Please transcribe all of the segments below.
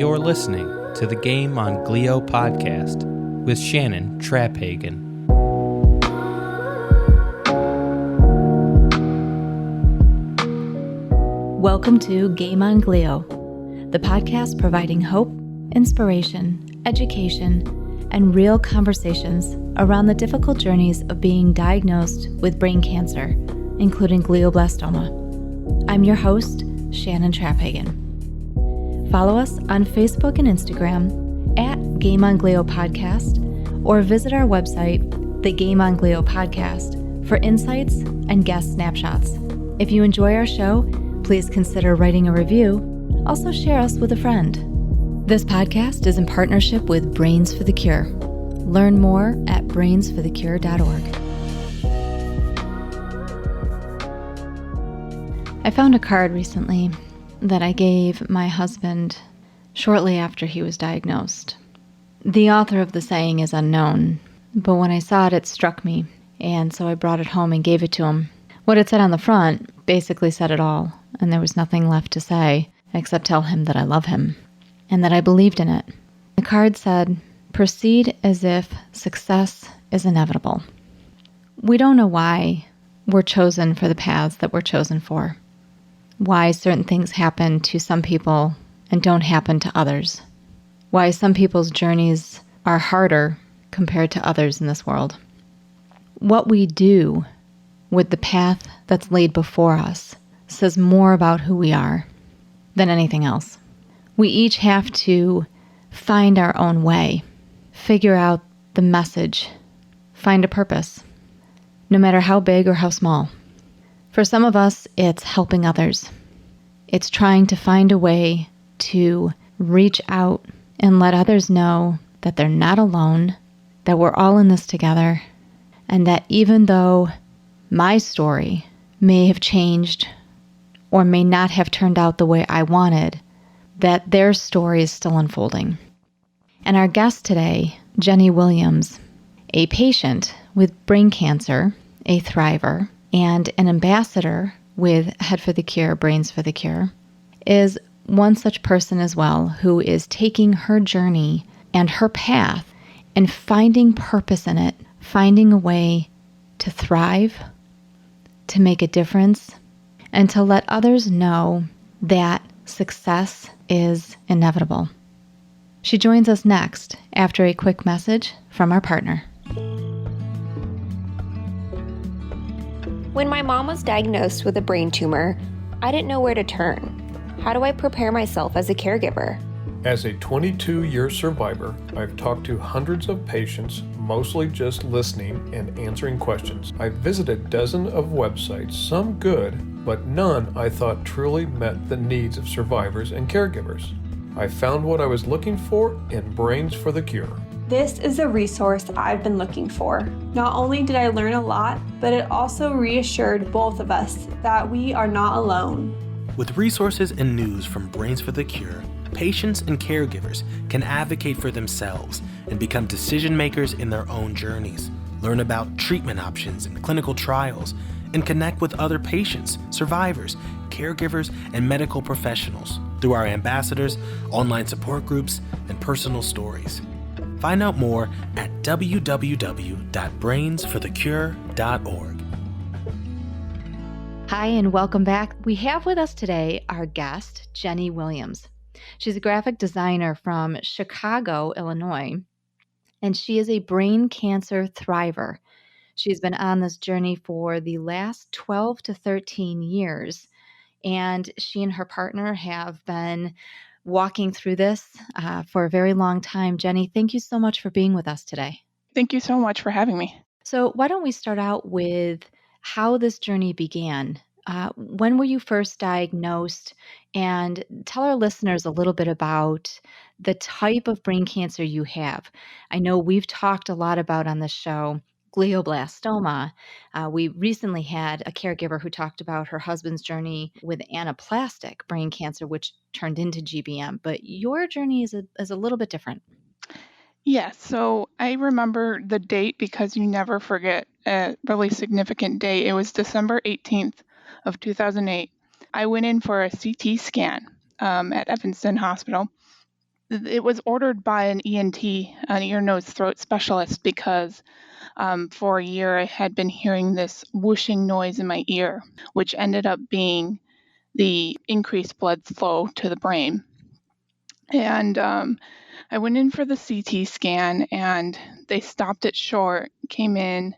You're listening to the Game On Glio Podcast with Shannon Traphagen. Welcome to Game On Glio, the podcast providing hope, inspiration, education, and real conversations around the difficult journeys of being diagnosed with brain cancer, including glioblastoma. I'm your host, Shannon Traphagen. Follow us on Facebook and Instagram at Game On Glio Podcast, or visit our website, the Game On Glio Podcast, for insights and guest snapshots. If you enjoy our show, please consider writing a review. Also share us with a friend. This podcast is in partnership with Brains for the Cure. Learn more at brainsforthecure.org. I found a card recently that I gave my husband shortly after he was diagnosed. The author of the saying is unknown, but when I saw it, it struck me, and so I brought it home and gave it to him. What it said on the front basically said it all, and there was nothing left to say except tell him that I love him and that I believed in it. The card said, "Proceed as if success is inevitable." We don't know why we're chosen for the paths that we're chosen for, why certain things happen to some people and don't happen to others, why some people's journeys are harder compared to others in this world. What we do with the path that's laid before us says more about who we are than anything else. We each have to find our own way, figure out the message, find a purpose, no matter how big or how small. For some of us, it's helping others. It's trying to find a way to reach out and let others know that they're not alone, that we're all in this together, and that even though my story may have changed or may not have turned out the way I wanted, that their story is still unfolding. And our guest today, Jenny Williams, a patient with brain cancer, a thriver, and an ambassador with Head for the Cure, Brains for the Cure, is one such person as well who is taking her journey and her path and finding purpose in it, finding a way to thrive, to make a difference, and to let others know that success is inevitable. She joins us next after a quick message from our partner. When my mom was diagnosed with a brain tumor, I didn't know where to turn. How do I prepare myself as a caregiver? As a 22-year survivor, I've talked to hundreds of patients, mostly just listening and answering questions. I've visited dozens of websites, some good, but none I thought truly met the needs of survivors and caregivers. I found what I was looking for in Brains for the Cure. This is a resource I've been looking for. Not only did I learn a lot, but it also reassured both of us that we are not alone. With resources and news from Brains for the Cure, patients and caregivers can advocate for themselves and become decision makers in their own journeys, learn about treatment options and clinical trials, and connect with other patients, survivors, caregivers, and medical professionals through our ambassadors, online support groups, and personal stories. Find out more at www.brainsforthecure.org. Hi, and welcome back. We have with us today our guest, Jenny Williams. She's a graphic designer from Chicago, Illinois, and she is a brain cancer thriver. She's been on this journey for the last 12 to 13 years, and she and her partner have been walking through this for a very long time. Jenny, thank you so much for being with us today. Thank you so much for having me. So why don't we start out with how this journey began? When were you first diagnosed? And tell our listeners a little bit about the type of brain cancer you have. I know we've talked a lot about on this show glioblastoma. We recently had a caregiver who talked about her husband's journey with anaplastic brain cancer, which turned into GBM. But your journey is a little bit different. Yes, so I remember the date because you never forget a really significant day. It was December 18th of 2008. I went in for a CT scan at Evanston Hospital, It was ordered by an ENT, an ear, nose, throat specialist, because for a year I had been hearing this whooshing noise in my ear, which ended up being the increased blood flow to the brain. And I went in for the CT scan, and they stopped it short, came in.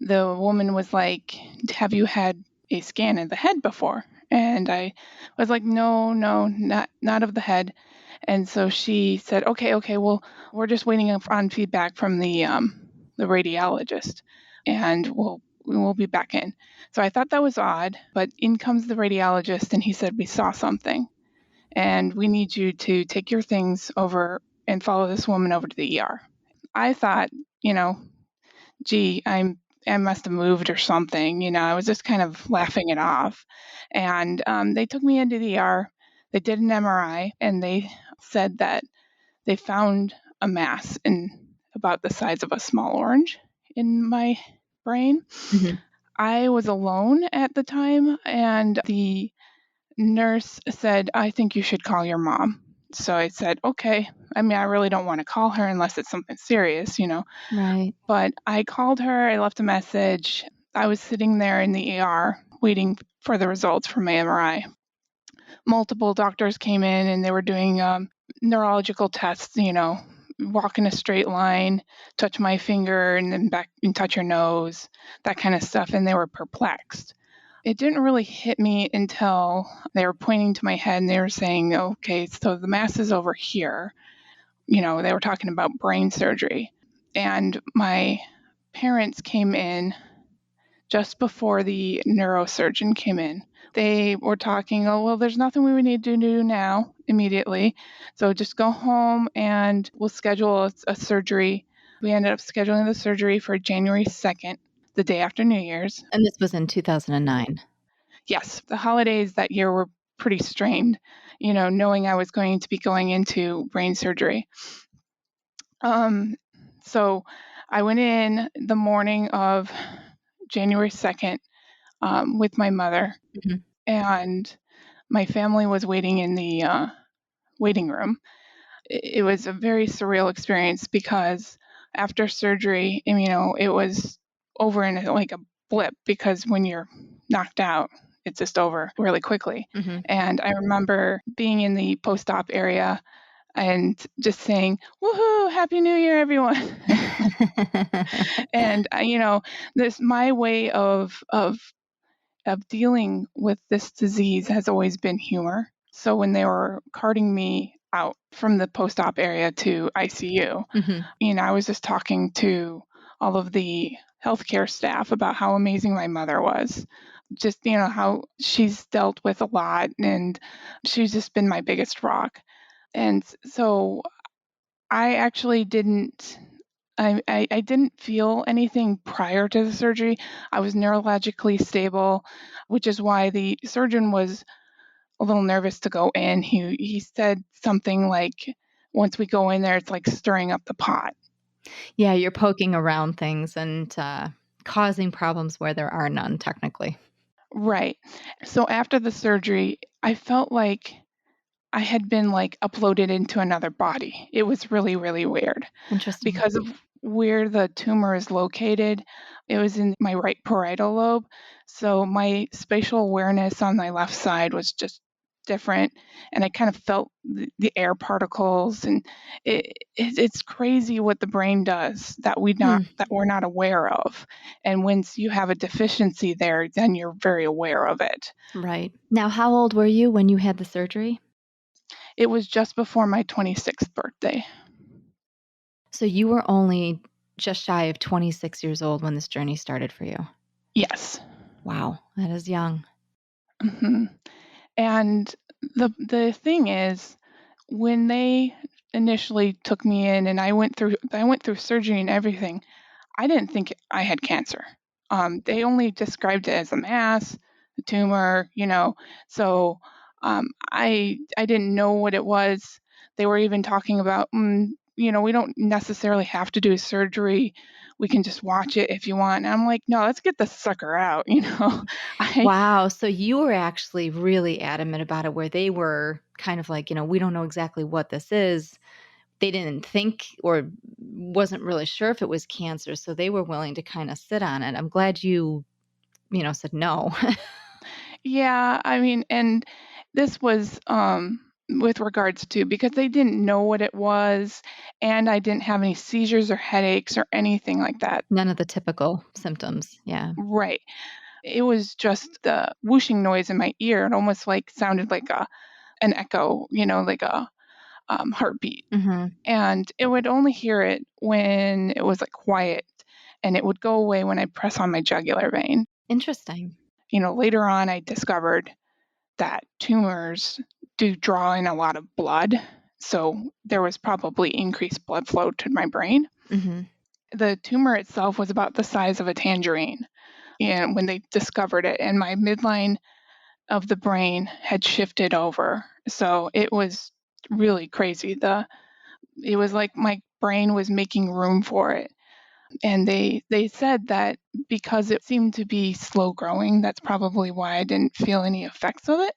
The woman was like, "Have you had a scan of the head before?" And I was like, no, not of the head. And so she said, okay, well, we're just waiting on feedback from the radiologist, and we'll be back in. So I thought that was odd, but in comes the radiologist, and he said, "We saw something, and we need you to take your things over and follow this woman over to the ER." I thought, gee, I must have moved or something. I was just kind of laughing it off. And they took me into the ER. They did an MRI, and they said that they found a mass in about the size of a small orange in my brain. Mm-hmm. I was alone at the time, and the nurse said, "I think you should call your mom." So I said, okay. I mean, I really don't want to call her unless it's something serious, Right. But I called her, I left a message. I was sitting there in the ER waiting for the results from my MRI. Multiple doctors came in, and they were doing neurological tests, walk in a straight line, touch my finger, and then back and touch your nose, that kind of stuff. And they were perplexed. It didn't really hit me until they were pointing to my head, and they were saying, okay, so the mass is over here. They were talking about brain surgery. And my parents came in just before the neurosurgeon came in. They were talking, well, there's nothing we would need to do now immediately. So just go home and we'll schedule a surgery. We ended up scheduling the surgery for January 2nd, the day after New Year's. And this was in 2009. Yes, the holidays that year were pretty strained, knowing I was going to be going into brain surgery. So I went in the morning of January 2nd with my mother, Mm-hmm. and my family was waiting in the waiting room. It was a very surreal experience because after surgery, it was over in like a blip, because when you're knocked out, it's just over really quickly. Mm-hmm. And I remember being in the post-op area and just saying, "Woohoo, Happy New Year, everyone." And this, my way of dealing with this disease has always been humor. So when they were carting me out from the post-op area to ICU, Mm-hmm. I was just talking to all of the healthcare staff about how amazing my mother was. Just, how she's dealt with a lot, and she's just been my biggest rock. And so I actually didn't I didn't feel anything prior to the surgery. I was neurologically stable, which is why the surgeon was a little nervous to go in. He said something like, once we go in there, it's like stirring up the pot. Yeah, you're poking around things and causing problems where there are none, technically. Right. So after the surgery, I felt like I had been like uploaded into another body. It was really, really weird. Interesting. Because of where the tumor is located. It was in my right parietal lobe. So my spatial awareness on my left side was just different. And I kind of felt the air particles, and it's crazy what the brain does that we're not aware of. And once you have a deficiency there, then you're very aware of it. Right. Now, how old were you when you had the surgery? It was just before my 26th birthday. So you were only just shy of 26 years old when this journey started for you. Yes. Wow, that is young. Mm-hmm. And the thing is, when they initially took me in and I went through surgery and everything, I didn't think I had cancer. They only described it as a mass, a tumor, So I didn't know what it was. They were even talking about we don't necessarily have to do surgery. We can just watch it if you want. And I'm like, no, let's get the sucker out, I Wow. So you were actually really adamant about it, where they were kind of like, we don't know exactly what this is. They didn't think or wasn't really sure if it was cancer. So they were willing to kind of sit on it. I'm glad you said no. Yeah, I mean, and this was with regards to because they didn't know what it was, and I didn't have any seizures or headaches or anything like that. None of the typical symptoms. Yeah. Right. It was just the whooshing noise in my ear. It almost like sounded like an echo, like a heartbeat. Hmm. And it would only hear it when it was like quiet, and it would go away when I press on my jugular vein. Interesting. Later on, I discovered that tumors do draw in a lot of blood. So there was probably increased blood flow to my brain. Hmm. The tumor itself was about the size of a tangerine. And when they discovered it, and my midline of the brain had shifted over. So it was really crazy. It was like my brain was making room for it. And they said that because it seemed to be slow growing, that's probably why I didn't feel any effects of it.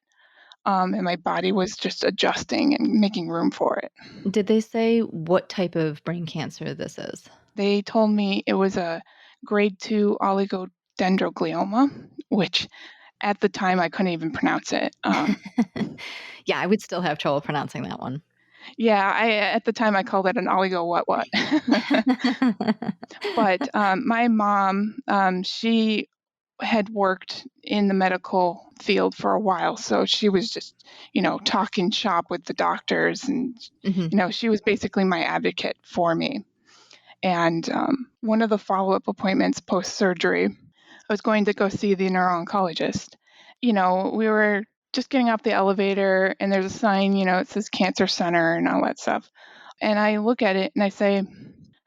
And my body was just adjusting and making room for it. Did they say what type of brain cancer this is? They told me it was a grade 2 oligodendroglioma, which at the time I couldn't even pronounce it. Yeah, I would still have trouble pronouncing that one. Yeah, at the time I called it an oligo what. But my mom, she had worked in the medical field for a while, so she was just, talking shop with the doctors, and Hmm. she was basically my advocate for me. And one of the follow-up appointments post-surgery, I was going to go see the neuro-oncologist. We were just getting off the elevator, and there's a sign, it says Cancer Center and all that stuff. And I look at it and I say,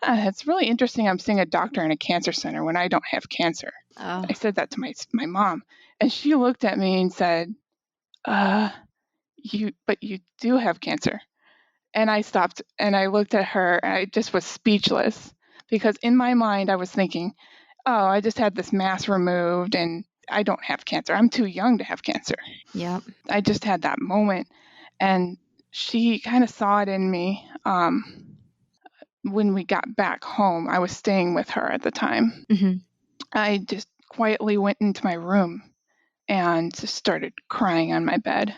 it's really interesting I'm seeing a doctor in a cancer center when I don't have cancer. Oh, I said that to my mom, and she looked at me and said, but you do have cancer." And I stopped and I looked at her and I just was speechless, because in my mind I was thinking, "Oh, I just had this mass removed and I don't have cancer. I'm too young to have cancer." yep. I just had that moment, and she kind of saw it in me. When we got back home, I was staying with her at the time. Hmm. I just quietly went into my room and just started crying on my bed,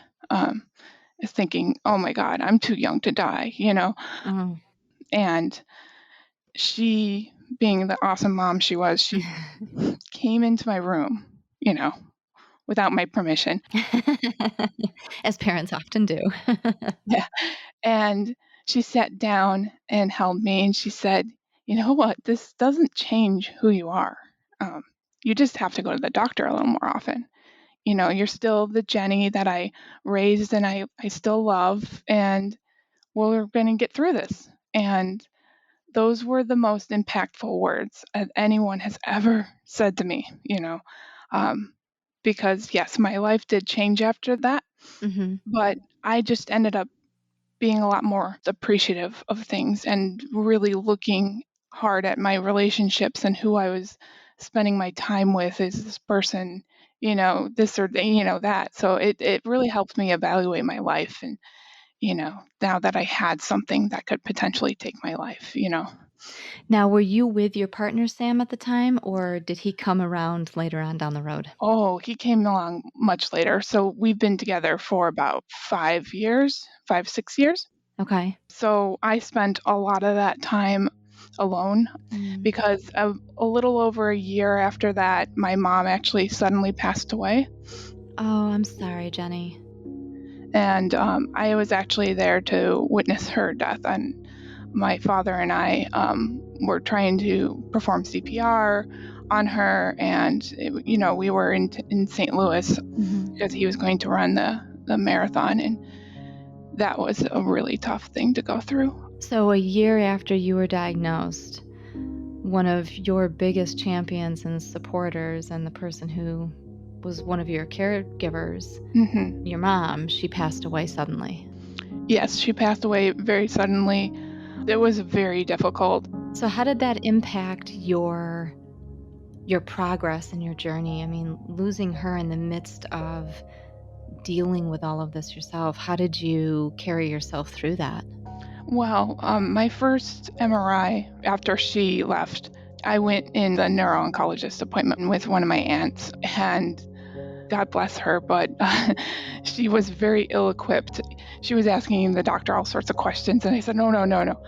thinking, "Oh my God, I'm too young to die," Oh. And she, being the awesome mom she was, she came into my room, without my permission. As parents often do. Yeah. And she sat down and held me and she said, "You know what? This doesn't change who you are. Um, you just have to go to the doctor a little more often. You're still the Jenny that I raised and I still love, and we're going to get through this." And those were the most impactful words that anyone has ever said to me, because yes, my life did change after that, Hmm. but I just ended up being a lot more appreciative of things and really looking hard at my relationships and who I was spending my time with. Is this person, this or that. So it really helped me evaluate my life, and now that I had something that could potentially take my life. Now, were you with your partner, Sam, at the time, or did he come around later on down the road? Oh, he came along much later. So we've been together for about 5 years, 6 years. Okay. So I spent a lot of that time alone, Mm. because a little over a year after that, my mom actually suddenly passed away. Oh, I'm sorry, Jenny. And I was actually there to witness her death. And my father and I were trying to perform CPR on her. And, we were in St. Louis Hmm. because he was going to run the marathon. And that was a really tough thing to go through. So, a year after you were diagnosed, one of your biggest champions and supporters, and the person who was one of your caregivers, Hmm. your mom, she passed away suddenly. Yes, she passed away very suddenly. It was very difficult. So how did that impact your progress and your journey? I mean, losing her in the midst of dealing with all of this yourself, how did you carry yourself through that? Well, my first MRI after she left, I went in the neuro-oncologist appointment with one of my aunts, and God bless her, but she was very ill-equipped. She was asking the doctor all sorts of questions, and I said, no.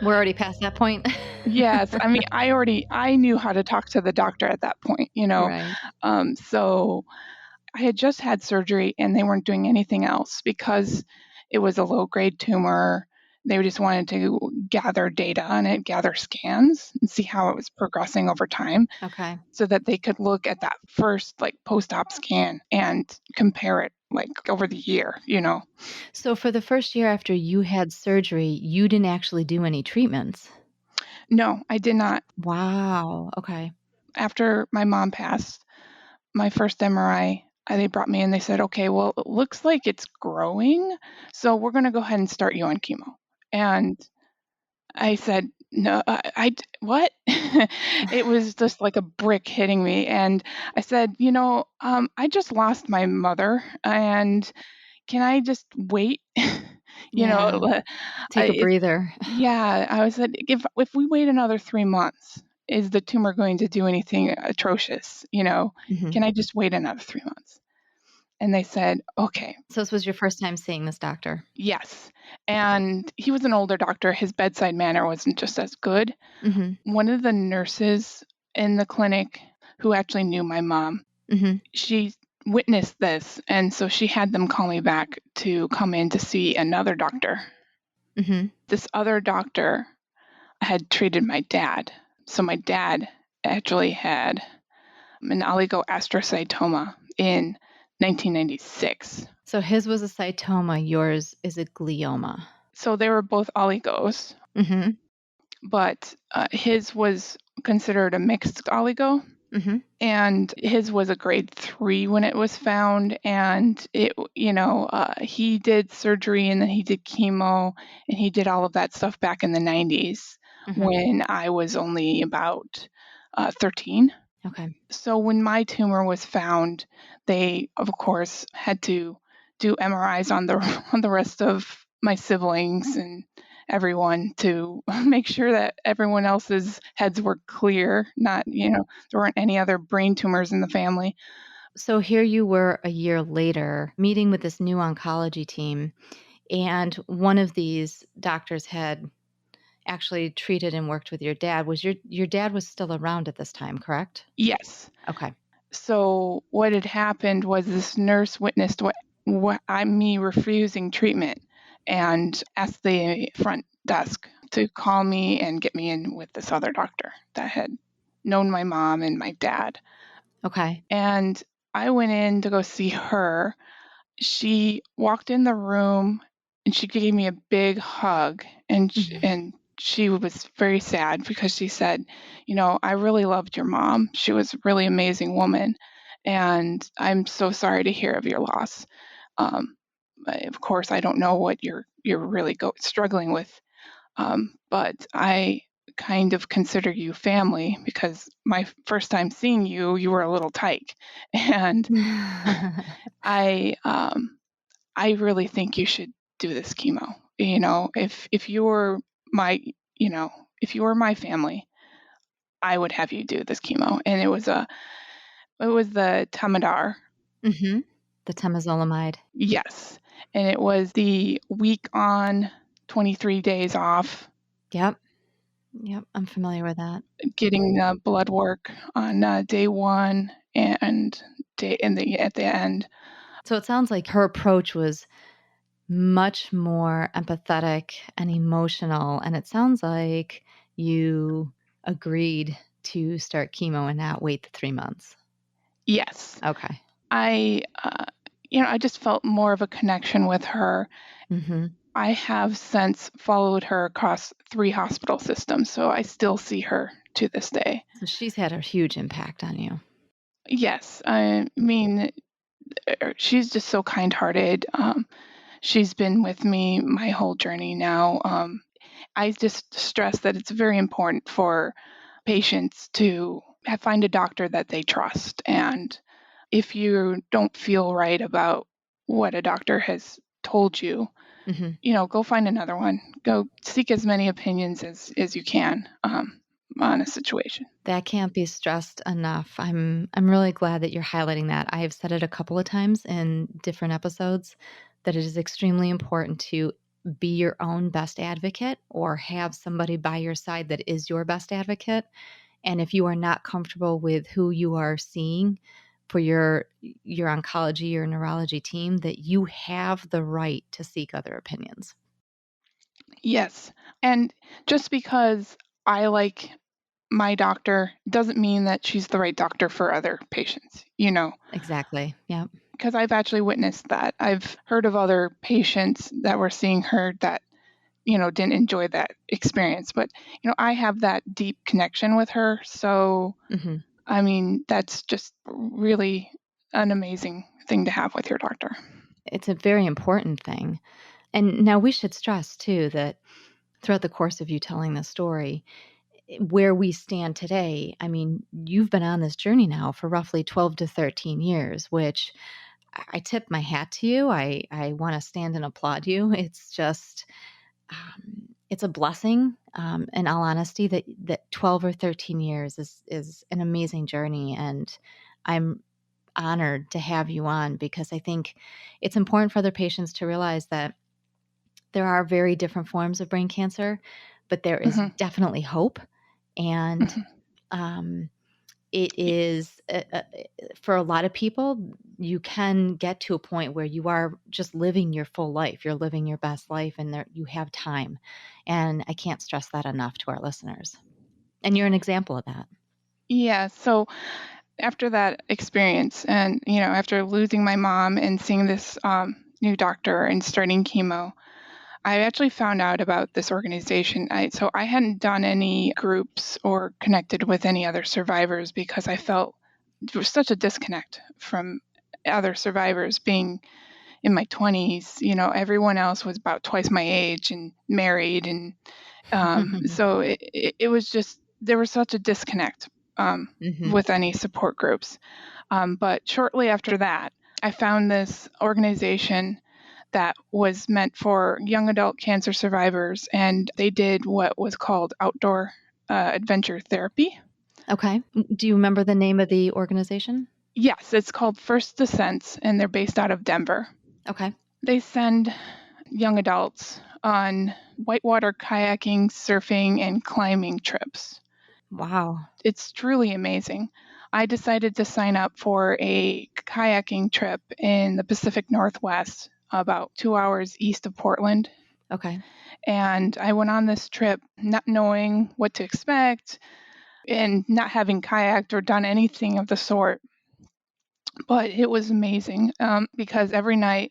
We're already past that point. Yes, I mean, I knew how to talk to the doctor at that point, Right. So I had just had surgery, and they weren't doing anything else because it was a low-grade tumor. They just wanted to gather data on it, gather scans, and see how it was progressing over time Okay. so that they could look at that first post-op scan and compare it over the year. So for the first year after you had surgery, you didn't actually do any treatments? No, I did not. Wow. Okay. After my mom passed, my first MRI, they brought me in. They said, okay, well, it looks like it's growing, so we're going to go ahead and start you on chemo. And I said, no, what? It was just like a brick hitting me. And I said, I just lost my mother, and can I just wait? Yeah. Take a breather. Yeah, I said, if we wait another 3 months, is the tumor going to do anything atrocious? Mhm. Can I just wait another 3 months? And they said, okay, So this was your first time seeing this doctor? yes. And he was an older doctor. His bedside manner wasn't just as good. Mhm. One of the nurses in the clinic who actually knew my mom, Mhm. she witnessed this. And so she had them call me back to come in to see another doctor. Mhm. This other doctor had treated my dad. So my dad actually had an oligoastrocytoma in 1996. So his was a cytoma, yours is a glioma. So they were both oligos, Mhm. but his was considered a mixed oligo. Mhm. And his was a grade 3 when it was found. And he did surgery, and then he did chemo, and he did all of that stuff back in the 90s Mhm. when I was only about 13. Okay. So when my tumor was found, they of course had to do MRIs on the on the rest of my siblings and everyone to make sure that everyone else's heads were clear, not, there weren't any other brain tumors in the family. So here you were a year later meeting with this new oncology team, and one of these doctors had actually treated and worked with your dad. Was your dad was still around at this time, correct? Yes. Okay. So what had happened was this nurse witnessed me refusing treatment and asked the front desk to call me and get me in with this other doctor that had known my mom and my dad. Okay. And I went in to go see her. She walked in the room and she gave me a big hug, and she was very sad because she said, I really loved your mom. She was a really amazing woman, and I'm so sorry to hear of your loss. Of course, I don't know what you're really struggling with, but I kind of consider you family because my first time seeing you, you were a little tyke, and I really think you should do this chemo. If you were my, if you were my family, I would have you do this chemo. And it was the Temodar. Mhm. The temozolomide. Yes. And it was the week on, 23 days off, Yep. Yep, I'm familiar with that. getting blood work on day 1 and at the end. So it sounds like her approach was much more empathetic and emotional, and it sounds like you agreed to start chemo and not wait the 3 months. Yes. Okay. I just felt more of a connection with her. Mhm. I have since followed her across 3 hospital systems, so I still see her to this day. So she's had a huge impact on you. Yes, I mean, she's just so kind-hearted. She's been with me my whole journey now, I just stress that it's very important for patients to find a doctor that they trust. And if you don't feel right about what a doctor has told you, go find another one. Go seek as many opinions as you can on a situation. That can't be stressed enough. I'm really glad that you're highlighting that. I have said it a couple of times in different episodes that it is extremely important to be your own best advocate or have somebody by your side that is your best advocate. And if you are not comfortable with who you are seeing for your oncology or neurology team, that you have the right to seek other opinions. Yes. And just because I like my doctor doesn't mean that she's the right doctor for other patients, Exactly. Yeah. because I've actually witnessed that. I've heard of other patients that were seeing her that, didn't enjoy that experience. But, I have that deep connection with her. So, I mean, that's just really an amazing thing to have with your doctor. It's a very important thing. And now we should stress, too, that throughout the course of you telling this story, where we stand today, I mean, you've been on this journey now for roughly 12 to 13 years, which I tip my hat to you. I want to stand and applaud you. It's just, it's a blessing, in all honesty, that 12 or 13 years is an amazing journey. And I'm honored to have you on because I think it's important for other patients to realize that there are very different forms of brain cancer, but there is definitely hope. And it is, for a lot of people, you can get to a point where you are just living your full life. You're living your best life and you have time. And I can't stress that enough to our listeners. And you're an example of that. Yeah. So after that experience and, after losing my mom and seeing this new doctor and starting chemo, I actually found out about this organization. So I hadn't done any groups or connected with any other survivors because I felt there was such a disconnect from other survivors being in my 20s. Everyone else was about twice my age and married. And so it was just, there was such a disconnect with any support groups. But shortly after that, I found this organization that was meant for young adult cancer survivors, and they did what was called outdoor adventure therapy. Okay. Do you remember the name of the organization? Yes, it's called First Descents, and they're based out of Denver. Okay. They send young adults on whitewater kayaking, surfing, and climbing trips. Wow. It's truly amazing. I decided to sign up for a kayaking trip in the Pacific Northwest, about 2 hours east of Portland. Okay. And I went on this trip not knowing what to expect and not having kayaked or done anything of the sort. But it was amazing because every night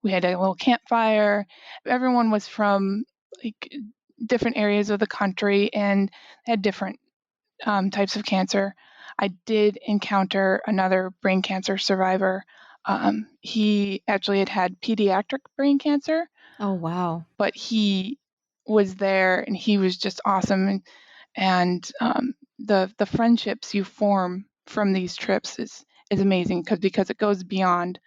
we had a little campfire. Everyone was from different areas of the country and had different types of cancer. I did encounter another brain cancer survivor. He actually had pediatric brain cancer. Oh, wow. But he was there and he was just awesome. And the friendships you form from these trips is amazing because it goes beyond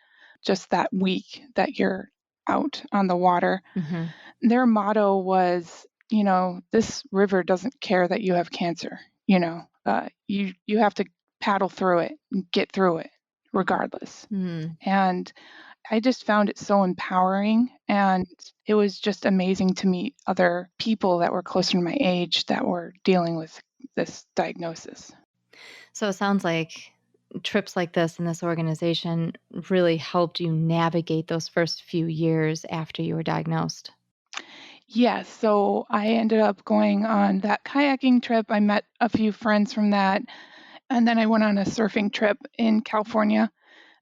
just that week that you're out on the water. Their motto was, this river doesn't care that you have cancer. You have to paddle through it and get through it regardless. And I just found it so empowering, and it was just amazing to meet other people that were closer to my age that were dealing with this diagnosis. So it sounds like trips like this and this organization really helped you navigate those first few years after you were diagnosed. Yes, so I ended up going on that kayaking trip. I met a few friends from that, and then I went on a surfing trip in California.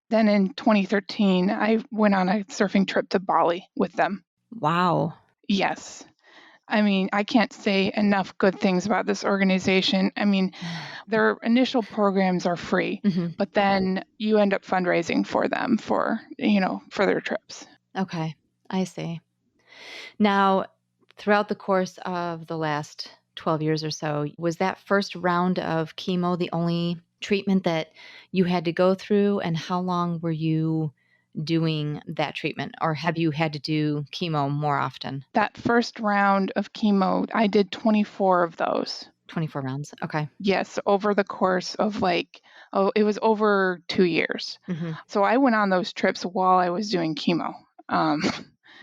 Then in 2013, I went on a surfing trip to Bali with them. Wow. Yes. I mean, I can't say enough good things about this organization. I mean, their initial programs are free, but then you end up fundraising for them for their trips. Okay, I see. Now, Throughout the course of the last 12 years or so, was that first round of chemo the only treatment that you had to go through? And how long were you doing that treatment? Or have you had to do chemo more often? That first round of chemo, I did 24 of those. 24 rounds. Okay. Yes, over the course of it was over 2 years. Mm-hmm. So I went on those trips while I was doing chemo.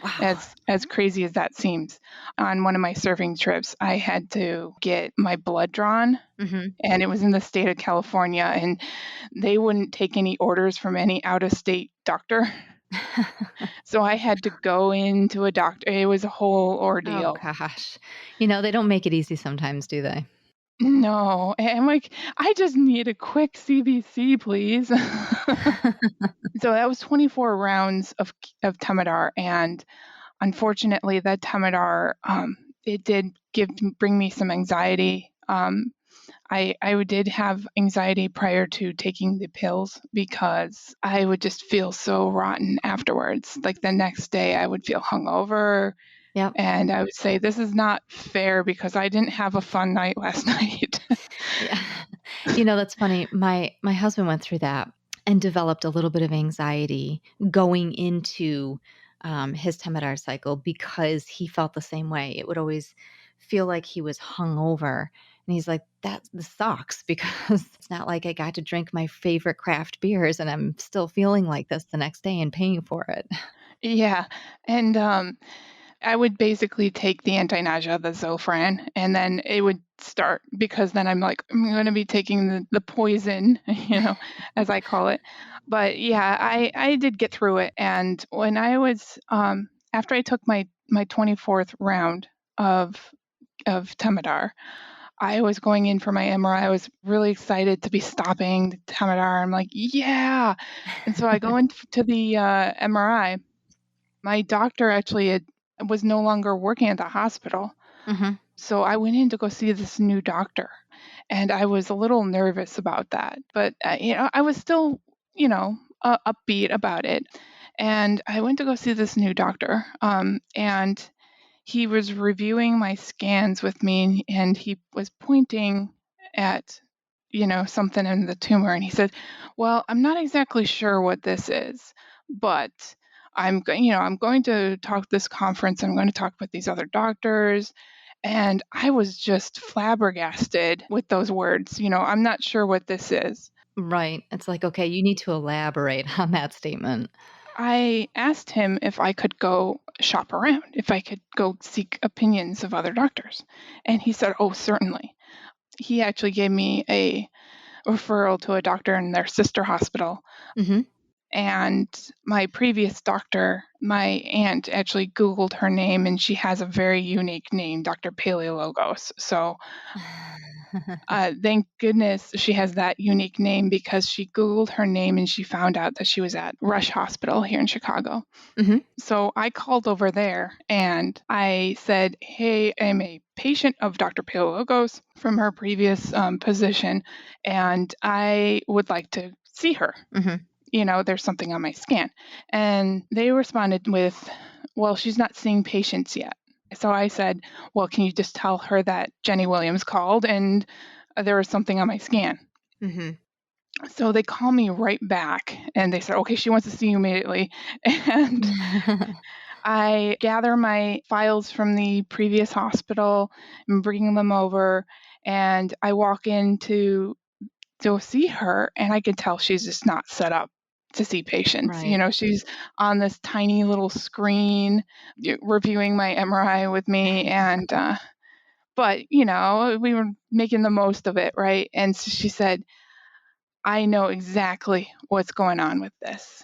Wow. As crazy as that seems. On one of my surfing trips, I had to get my blood drawn, Mm-hmm. and it was in the state of California, and they wouldn't take any orders from any out-of-state doctor. So I had to go into a doctor. It was a whole ordeal. Oh, gosh. They don't make it easy sometimes, do they? No, and I'm like, I just need a quick CBC, please. So that was 24 rounds of Temodar, and unfortunately, that Temodar, it did bring me some anxiety. I did have anxiety prior to taking the pills because I would just feel so rotten afterwards. Like the next day, I would feel hungover. Yep. And I would say, this is not fair because I didn't have a fun night last night. Yeah. That's funny. My husband went through that and developed a little bit of anxiety going into his Temodar cycle because he felt the same way. It would always feel like he was hungover. And he's like, this sucks because it's not like I got to drink my favorite craft beers and I'm still feeling like this the next day and paying for it. Yeah. And I would basically take the anti-nausea, the Zofran, and then it would start because then I'm like, I'm going to be taking the poison, as I call it. But yeah, I did get through it. And when I was, after I took my 24th round of Temodar, I was going in for my MRI. I was really excited to be stopping the Temodar. I'm like, yeah. And so I go into the MRI. My doctor actually was no longer working at the hospital. Mm-hmm. So I went in to go see this new doctor, and I was a little nervous about that. But, I was still, upbeat about it. And I went to go see this new doctor, and he was reviewing my scans with me, and he was pointing at, something in the tumor. And he said, well, I'm not exactly sure what this is, but I'm going to talk this conference. I'm going to talk with these other doctors. And I was just flabbergasted with those words. I'm not sure what this is. Right. It's like, okay, you need to elaborate on that statement. I asked him if I could go shop around, if I could go seek opinions of other doctors. And he said, oh, certainly. He actually gave me a referral to a doctor in their sister hospital. Mm-hmm. And my previous doctor, my aunt actually Googled her name, and she has a very unique name, Dr. Paleologos. So thank goodness she has that unique name because she Googled her name and she found out that she was at Rush Hospital here in Chicago. Mm-hmm. So I called over there and I said, hey, I'm a patient of Dr. Paleologos from her previous position, and I would like to see her. Mm-hmm. There's something on my scan. And they responded with, well, she's not seeing patients yet. So I said, well, can you just tell her that Jenny Williams called and there was something on my scan? Mm-hmm. So they call me right back and they said, okay, she wants to see you immediately. And I gather my files from the previous hospital and bring them over. And I walk in to go see her, and I can tell she's just not set up to see patients. Right. She's on this tiny little screen reviewing my MRI with me, and but we were making the most of it, right? And so she said, I know exactly what's going on with this.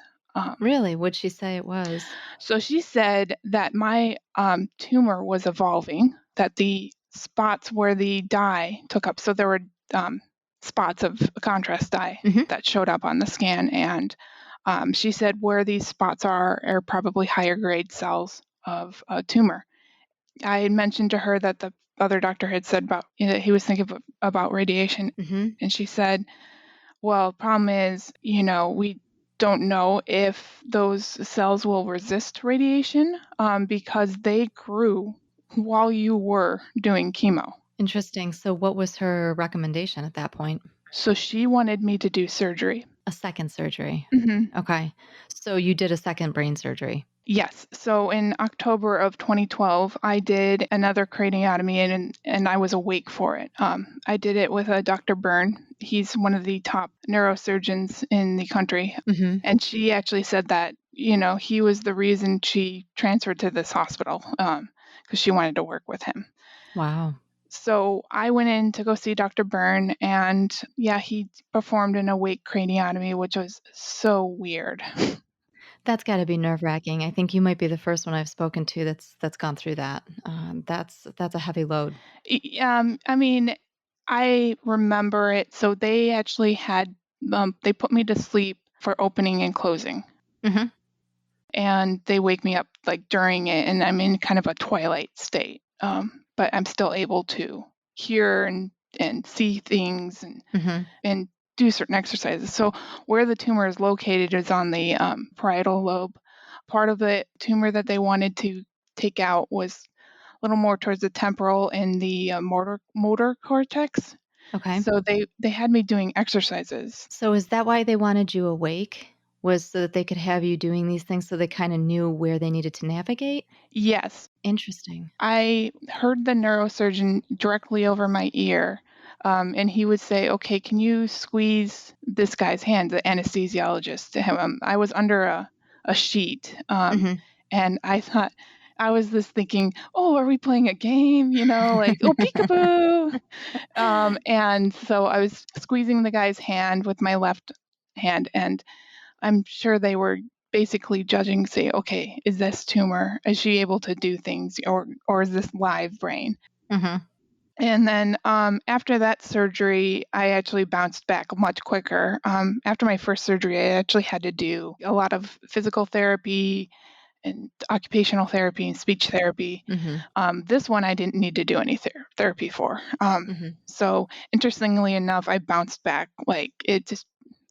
Really? What'd she say it was? So she said that my tumor was evolving, that the spots where the dye took up, so there were spots of contrast dye Mm-hmm. that showed up on the scan. And she said where these spots are probably higher grade cells of a tumor. I had mentioned to her that the other doctor had said about he was thinking about radiation. Mm-hmm. And she said, well, the problem is, we don't know if those cells will resist radiation because they grew while you were doing chemo. Interesting. So, what was her recommendation at that point? So she wanted me to do surgery. A second surgery. hmm Okay. So, you did a second brain surgery. Yes. So in October of 2012, I did another craniotomy, and I was awake for it. I did it with Dr. Byrne. He's one of the top neurosurgeons in the country. Mm-hmm. And she actually said that, he was the reason she transferred to this hospital because she wanted to work with him. Wow. So I went in to go see Dr. Byrne, and yeah, he performed an awake craniotomy, which was so weird. That's got to be nerve-wracking. I think you might be the first one I've spoken to that's gone through that. That's a heavy load. I mean, I remember it. So they actually had, they put me to sleep for opening and closing. Mm-hmm. And they wake me up like during it, and I'm in kind of a twilight state. But I'm still able to hear and see things and do certain exercises. So where the tumor is located is on the parietal lobe. Part of the tumor that they wanted to take out was a little more towards the temporal and the motor cortex. Okay. So they had me doing exercises. So is that why they wanted you awake? Was so that they could have you doing these things so they kind of knew where they needed to navigate? Yes. Interesting. I heard the neurosurgeon directly over my ear, and he would say, okay, can you squeeze this guy's hand, the anesthesiologist? I was under a sheet, and I was just thinking, oh, are we playing a game? Like, oh, peekaboo. And so I was squeezing the guy's hand with my left hand, and I'm sure they were basically judging, say, okay, is this tumor, is she able to do things, or is this live brain? Mm-hmm. And then after that surgery, I actually bounced back much quicker. After my first surgery, I actually had to do a lot of physical therapy and occupational therapy and speech therapy. This one I didn't need to do any therapy for. So interestingly enough, I bounced back. Like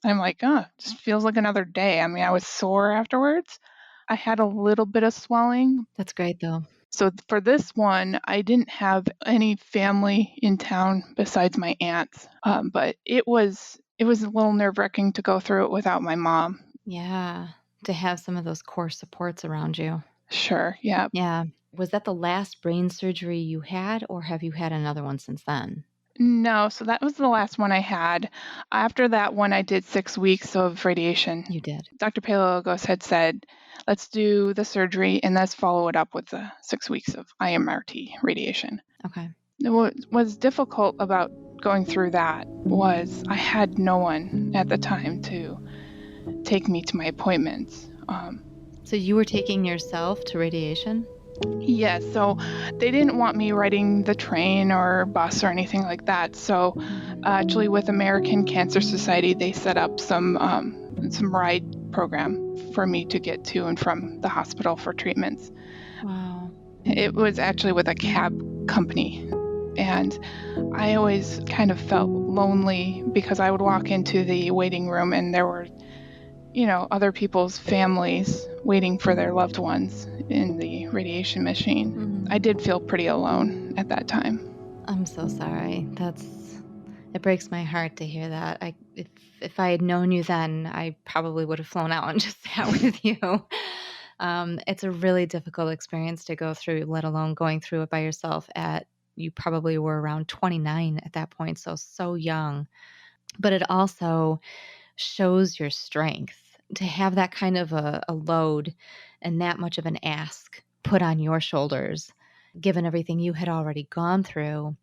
I'm like, it just feels like another day. I mean, I was sore afterwards. I had a little bit of swelling. That's great, though. So for this one, I didn't have any family in town besides my aunts. But it was a little nerve-wracking to go through it without my mom. Yeah, to have some of those core supports around you. Sure, yeah. Yeah. Was that the last brain surgery you had, or have you had another one since then? No, so that was the last one I had. After that one, I did 6 weeks of radiation. You did. Dr. Palagos had said, let's do the surgery and let's follow it up with the 6 weeks of Imrt radiation. Okay. What was difficult about going through that was I had no one at the time to take me to my appointments. So you were taking yourself to radiation? Yes, so they didn't want me riding the train or bus or anything like that. So actually with American Cancer Society, they set up some ride program for me to get to and from the hospital for treatments. Wow. It was actually with a cab company. And I always kind of felt lonely because I would walk into the waiting room and there were, other people's families waiting for their loved ones in the radiation machine. I did feel pretty alone at that time. I'm so sorry. It breaks my heart to hear that. If I had known you then, I probably would have flown out and just sat with you. It's a really difficult experience to go through, let alone going through it by yourself you probably were around 29 at that point, so young. But it also shows your strength to have that kind of a load and that much of an ask put on your shoulders, given everything you had already gone through.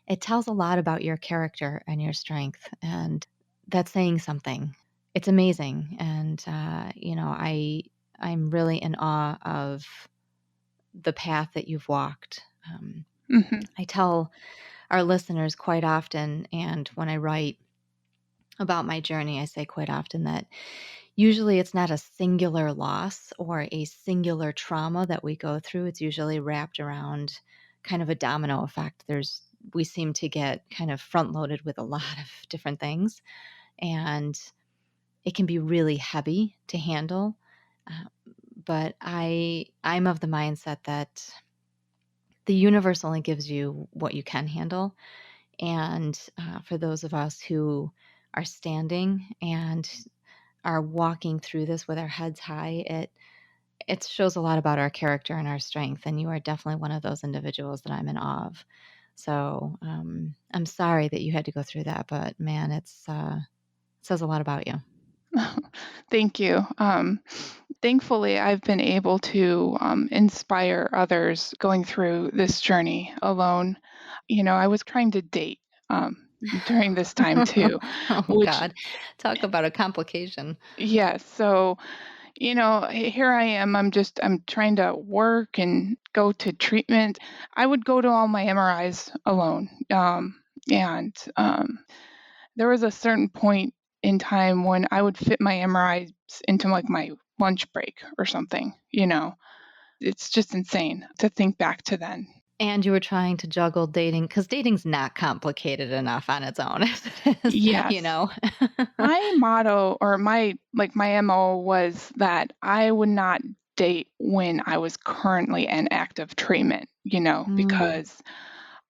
It tells a lot about your character and your strength, and that's saying something. It's amazing, and I'm really in awe of the path that you've walked. I tell our listeners quite often, and when I write about my journey, I say quite often that usually it's not a singular loss or a singular trauma that we go through. It's usually wrapped around kind of a domino effect. We seem to get kind of front loaded with a lot of different things, and it can be really heavy to handle. But I'm of the mindset that the universe only gives you what you can handle. And for those of us who are standing and are walking through this with our heads high, it shows a lot about our character and our strength. And you are definitely one of those individuals that I'm in awe of. So I'm sorry that you had to go through that, but man, it says a lot about you. Thank you. Thankfully, I've been able to inspire others going through this journey alone. I was trying to date during this time too, Oh which, God, talk about a complication. yes. So, here I am. I'm trying to work and go to treatment. I would go to all my MRIs alone. And there was a certain point in time when I would fit my MRIs into like my lunch break or something. It's just insane to think back to then. And you were trying to juggle dating because dating's not complicated enough on its own as it is, Yes. My motto or my MO was that I would not date when I was currently in active treatment, because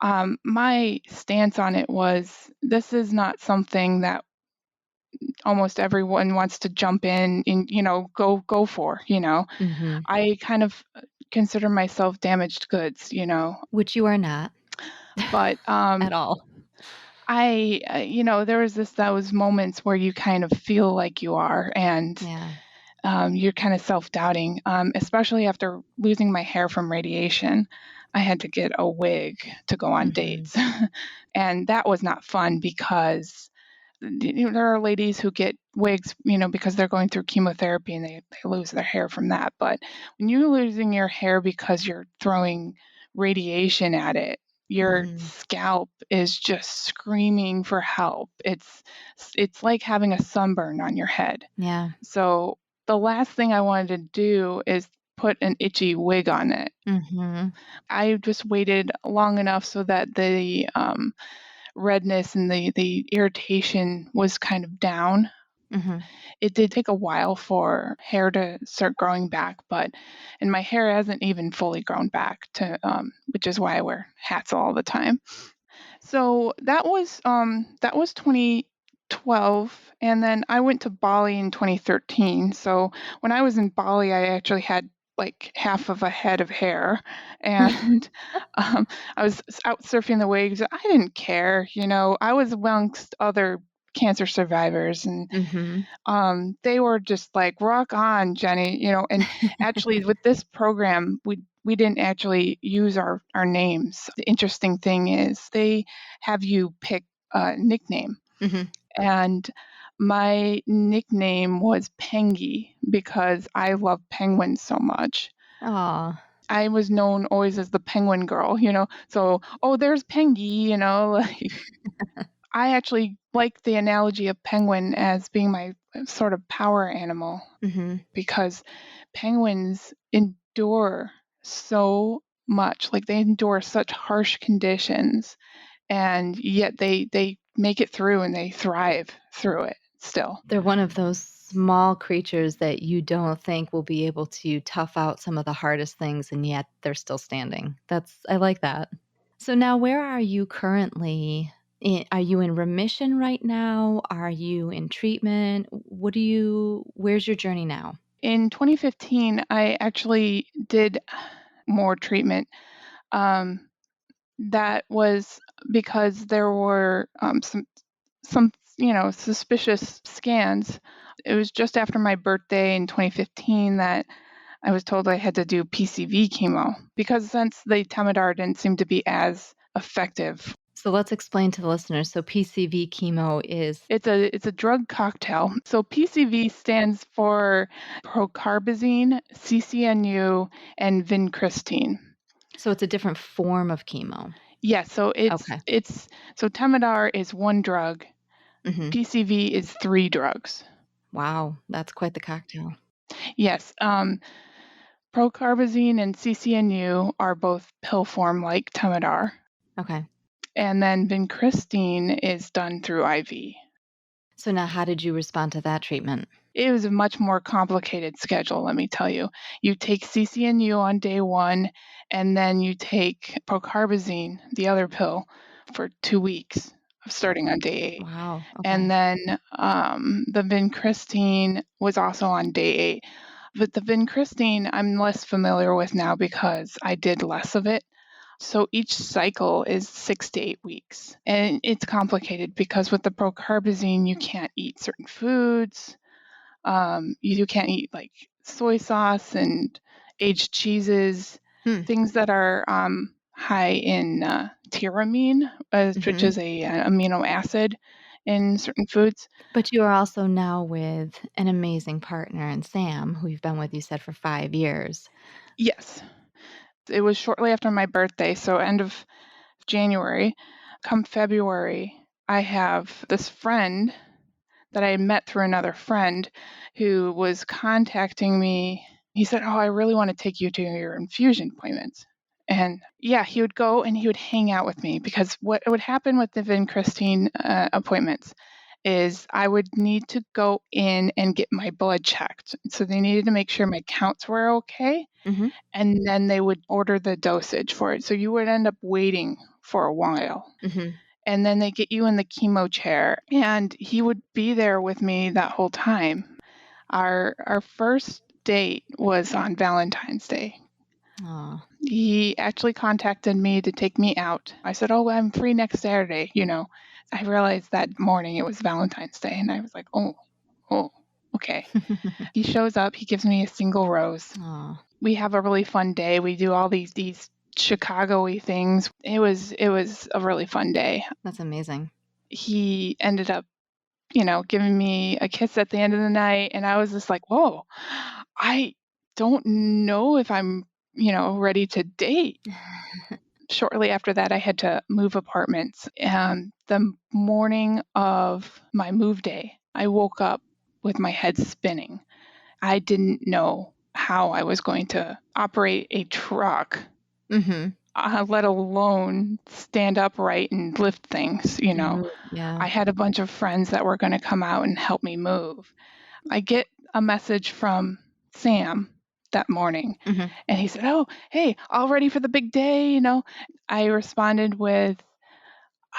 my stance on it was this is not something that almost everyone wants to jump in and, go for. I kind of consider myself damaged goods, which you are not but at all. there was those moments where you kind of feel like you are, and Yeah. you're kind of self-doubting, especially after losing my hair from radiation. I had to get a wig to go on dates. And that was not fun because there are ladies who get wigs, because they're going through chemotherapy and they lose their hair from that. But when you're losing your hair because you're throwing radiation at it, your scalp is just screaming for help. It's like having a sunburn on your head. Yeah. So the last thing I wanted to do is put an itchy wig on it. I just waited long enough so that the redness and the irritation was kind of down. It did take a while for hair to start growing back, and my hair hasn't even fully grown back which is why I wear hats all the time. So that was 2012, and then I went to Bali in 2013. So when I was in Bali, I actually had like half of a head of hair, and I was out surfing the waves. I didn't care, I was amongst other cancer survivors, and they were just like, rock on, Jenny, and actually with this program, we didn't actually use our names. The interesting thing is they have you pick a nickname. And my nickname was Pengy because I love penguins so much. Aw. I was known always as the penguin girl, so, oh, there's Pengy, like I actually like the analogy of penguin as being my sort of power animal because penguins endure so much. Like they endure such harsh conditions, and yet they make it through and they thrive through it still. They're one of those small creatures that you don't think will be able to tough out some of the hardest things, and yet they're still standing. I like that. So now where are you currently? Are you in remission right now? Are you in treatment? Where's your journey now? In 2015, I actually did more treatment. That was because there were some suspicious scans. It was just after my birthday in 2015 that I was told I had to do Pcv chemo because since the Temodar didn't seem to be as effective. So let's explain to the listeners. So Pcv chemo is... It's a drug cocktail. So Pcv stands for procarbazine, CCNU, and vincristine. So it's a different form of chemo. Yes, so so Temodar is one drug. Pcv is 3 drugs. Wow, that's quite the cocktail. Yes, procarbazine and CCNU are both pill form like Temodar. Okay. And then vincristine is done through IV. So now how did you respond to that treatment? It was a much more complicated schedule, let me tell you. You take CCNU on day 1, and then you take procarbazine, the other pill, for 2 weeks, starting on day 8. Wow. And Okay. then the vincristine was also on day 8. But the vincristine I'm less familiar with now because I did less of it. So each cycle is 6 to 8 weeks. And it's complicated because with the procarbazine, you can't eat certain foods. You can't eat like soy sauce and aged cheeses, things that are high in tyramine, which is a amino acid in certain foods. But you are also now with an amazing partner in Sam, who you've been with, you said, for 5 years. Yes, it was shortly after my birthday, so end of January. Come February, I have this friend that I had met through another friend who was contacting me. He said, "Oh, I really want to take you to your infusion appointments." And yeah, he would go and he would hang out with me because what would happen with the vincristine appointments is I would need to go in and get my blood checked. So they needed to make sure my counts were okay. Mhm. And then they would order the dosage for it. So you would end up waiting for a while. Mhm. And then they get you in the chemo chair, and he would be there with me that whole time. Our first date was on Valentine's Day. Aw. He actually contacted me to take me out. I said, "Oh, I'm free next Saturday," you know. I realized that morning it was Valentine's Day, and I was like, "Oh, okay." He shows up, he gives me a single rose. Aw. We have a really fun day. We do all these Chicago-y things. It was a really fun day. That's amazing. He ended up, giving me a kiss at the end of the night, and I was just like, "Whoa, I don't know if I'm, ready to date." Shortly after that, I had to move apartments, and the morning of my move day, I woke up with my head spinning. I didn't know how I was going to operate a truck, Mhm. let alone stand upright and lift things, Yeah. I had a bunch of friends that were going to come out and help me move. I get a message from Sam that morning, Mhm. and he said, "Oh, hey, all ready for the big day?" I responded with,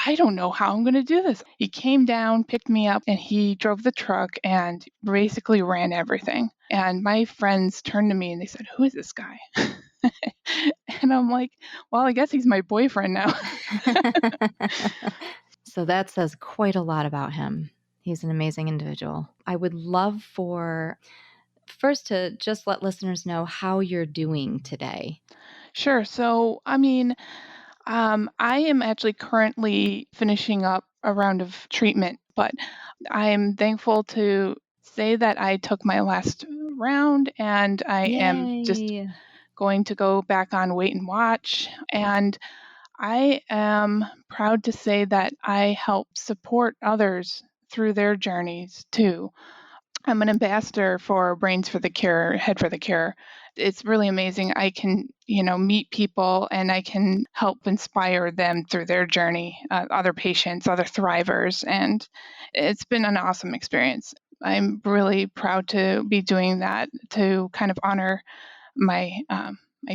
"I don't know how I'm going to do this." He came down, picked me up, and he drove the truck and basically ran everything. And my friends turned to me and they said, "Who is this guy?" And I'm like, "Well, I guess he's my boyfriend now." So that says quite a lot about him. He's an amazing individual. I would love for first to just let listeners know how you're doing today. Sure. So, I am actually currently finishing up a round of treatment, but I am thankful to say that I took my last round and I am just Yay. going to go back on wait and watch. And I am proud to say that I help support others through their journeys too. I'm an ambassador for Brains for the Cure, Head for the Cure. It's really amazing. I can, meet people and I can help inspire them through their journey, other patients, other thrivers, and it's been an awesome experience. I'm really proud to be doing that to kind of honor my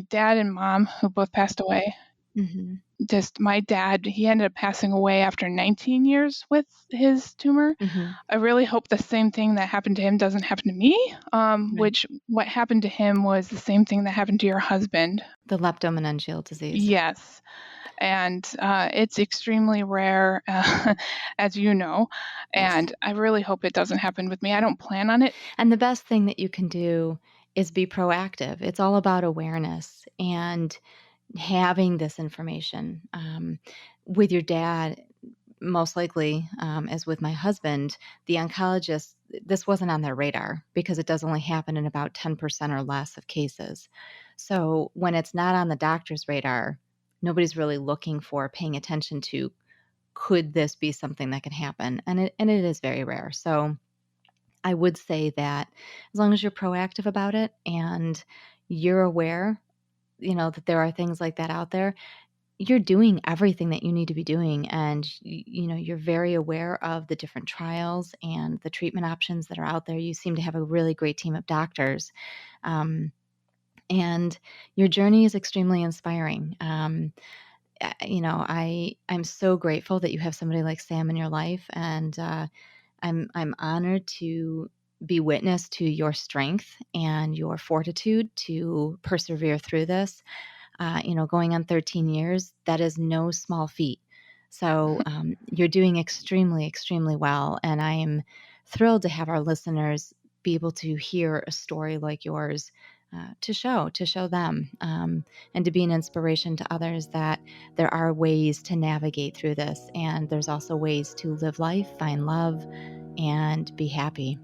dad and mom who both passed away. Mhm. Just my dad, he ended up passing away after 19 years with his tumor. Mhm. I really hope the same thing that happened to him doesn't happen to me, Right. which what happened to him was the same thing that happened to your husband. The leptomeningeal disease. Yes. And it's extremely rare, as you know, Yes. and I really hope it doesn't happen with me. I don't plan on it. And the best thing that you can do is be proactive. It's all about awareness and having this information. With your dad, most likely, as with my husband, the oncologist, this wasn't on their radar because it does only happen in about 10% or less of cases. So when it's not on the doctor's radar, nobody's really looking for, paying attention to, could this be something that can happen? And it is very rare. So I would say that as long as you're proactive about it and you're aware, that there are things like that out there, you're doing everything that you need to be doing, and you're very aware of the different trials and the treatment options that are out there. You seem to have a really great team of doctors, and your journey is extremely inspiring. I'm so grateful that you have somebody like Sam in your life, and I'm honored to be witness to your strength and your fortitude to persevere through this. Going on 13 years, that is no small feat. So you're doing extremely, extremely well. And I am thrilled to have our listeners be able to hear a story like yours to show them and to be an inspiration to others that there are ways to navigate through this. And there's also ways to live life, find love, and be happy.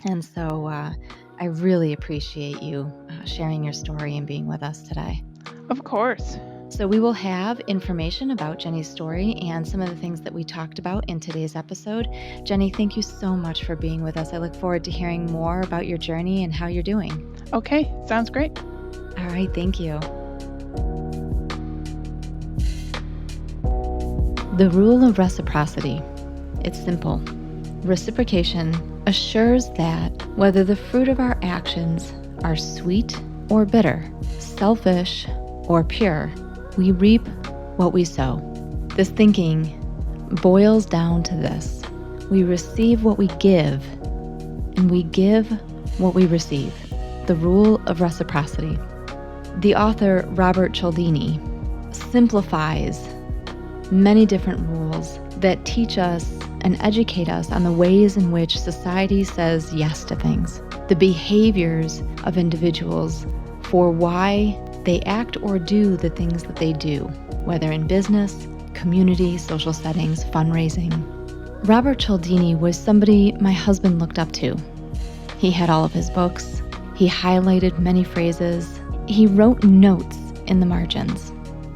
And so I really appreciate you sharing your story and being with us today. Of course. So we will have information about Jenny's story and some of the things that we talked about in today's episode. Jenny, thank you so much for being with us. I look forward to hearing more about your journey and how you're doing. Okay, sounds great. All right, thank you. The rule of reciprocity. It's simple. Reciprocation assures that whether the fruit of our actions are sweet or bitter, selfish or pure, we reap what we sow. This thinking boils down to this. We receive what we give, and we give what we receive. The rule of reciprocity. The author Robert Cialdini simplifies many different rules that teach us and educate us on the ways in which society says yes to things, the behaviors of individuals for why they act or do the things that they do, whether in business, community, social settings, fundraising. Robert Cialdini was somebody my husband looked up to. He had all of his books. He highlighted many phrases. He wrote notes in the margins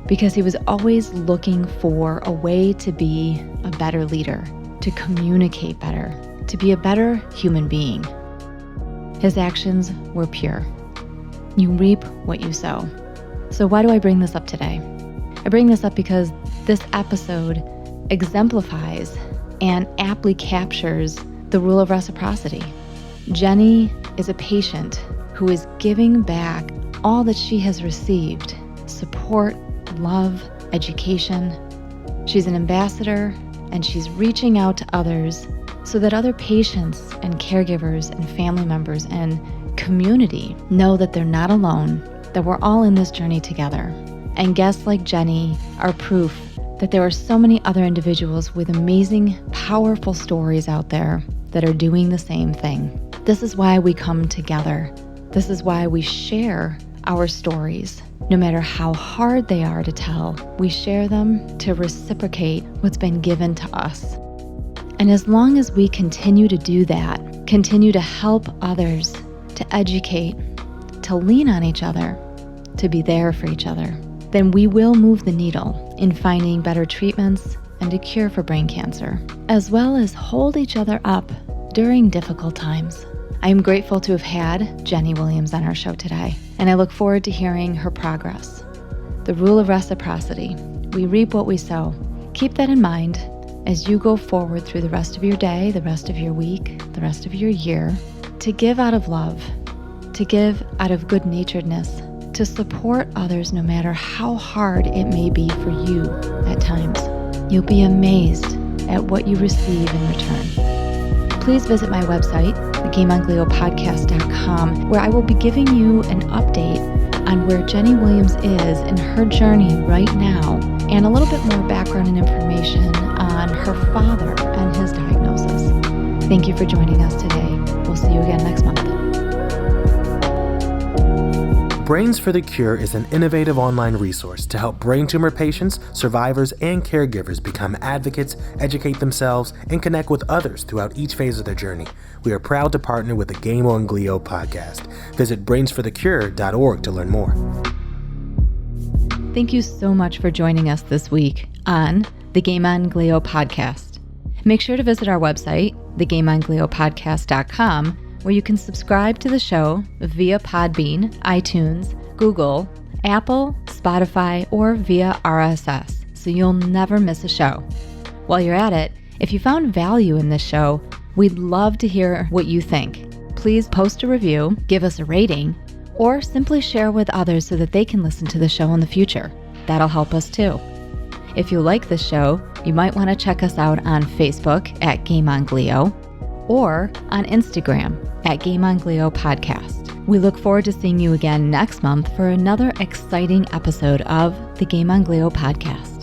because he was always looking for a way to be a better leader, to communicate better, to be a better human being. His actions were pure. You reap what you sow. So why do I bring this up today? I bring this up because this episode exemplifies and aptly captures the rule of reciprocity. Jenny is a patient who is giving back all that she has received: support, love, education. She's an ambassador, and she's reaching out to others so that other patients and caregivers and family members and community know that they're not alone, that we're all in this journey together. And guests like Jenny are proof that there are so many other individuals with amazing, powerful stories out there that are doing the same thing. This is why we come together. This is why we share our stories. No matter how hard they are to tell, we share them to reciprocate what's been given to us. And as long as we continue to do that, continue to help others, to educate, to lean on each other, to be there for each other, then we will move the needle in finding better treatments and a cure for brain cancer, as well as hold each other up during difficult times. I am grateful to have had Jenny Williams on our show today, and I look forward to hearing her progress. The rule of reciprocity. We reap what we sow. Keep that in mind as you go forward through the rest of your day, the rest of your week, the rest of your year, to give out of love, to give out of good-naturedness, to support others no matter how hard it may be for you at times. You'll be amazed at what you receive in return. Please visit my website, thegameongliopodcast.com, where I will be giving you an update on where Jenny Williams is in her journey right now, and a little bit more background and information on her father and his diagnosis. Thank you for joining us today. We'll see you again next month. Brains for the Cure is an innovative online resource to help brain tumor patients, survivors, and caregivers become advocates, educate themselves, and connect with others throughout each phase of their journey. We are proud to partner with the Game On Glio Podcast. Visit brainsforthecure.org to learn more. Thank you so much for joining us this week on the Game On Glio Podcast. Make sure to visit our website, thegameongliopodcast.com, where you can subscribe to the show via Podbean, iTunes, Google, Apple, Spotify, Spotify, or via RSS, so you'll never miss a show. While you're at it, if you found value in this show, we'd love to hear what you think. Please post a review, give us a rating, or simply share with others so that they can listen to the show in the future. That'll help us too. If you like this show, you might want to check us out on Facebook at Game On Glio or on Instagram at Game On Glio Podcast. We look forward to seeing you again next month for another exciting episode of the Game On Glio Podcast.